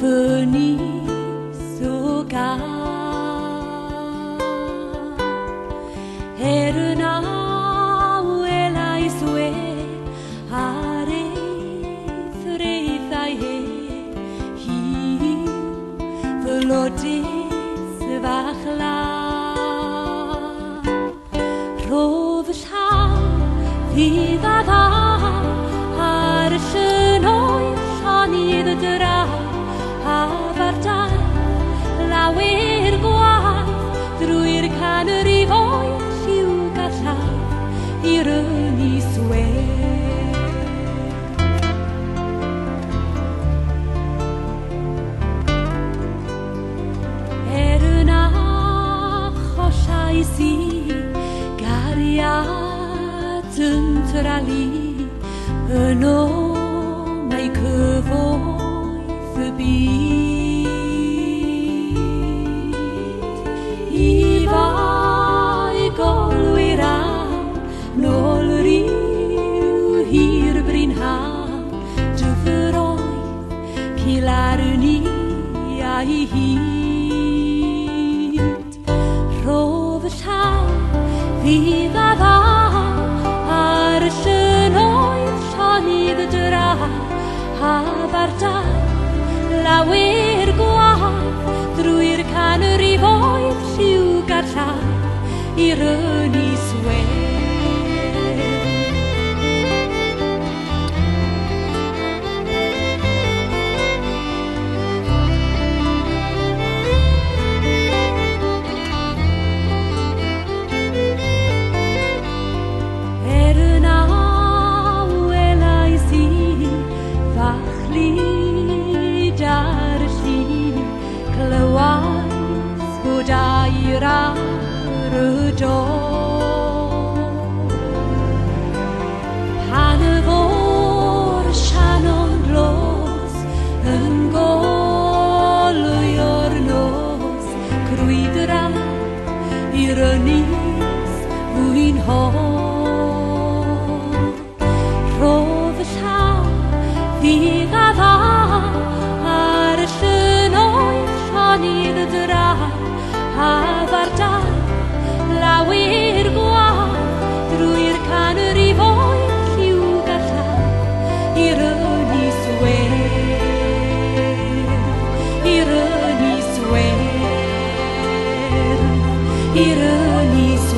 Venisoga Erna uela isue Are freithai he Hi Velodis vachla Rovsha Vidada Ar shenoi Shani the dra Havartai lawer gwaith drwy'r canrifoedd lliw gallai i'r ynys yna chosiais I gariad yn tralu yno mae cyfoeth y byd I fai golwyr am nôl rhyw hir brinham dyfroedd cilar ni a'i hyd rof y llaw fydd a dda ar y synoedd sionydd dra Hafardai lawer gwaith drwy'r canrifoedd lliw garllai i'r ynys Dair ar y dor Pan y fôr Shannon glos yn golwy o'r nos Crwydra i'r ynys fwy'n hor Roedd y llaw fydd a dda ar y synoedd sionydd dra Hafardai lawer gwaith drwy'r canrifoedd lliw gallai i'r ynys i'r ynys i'r ynys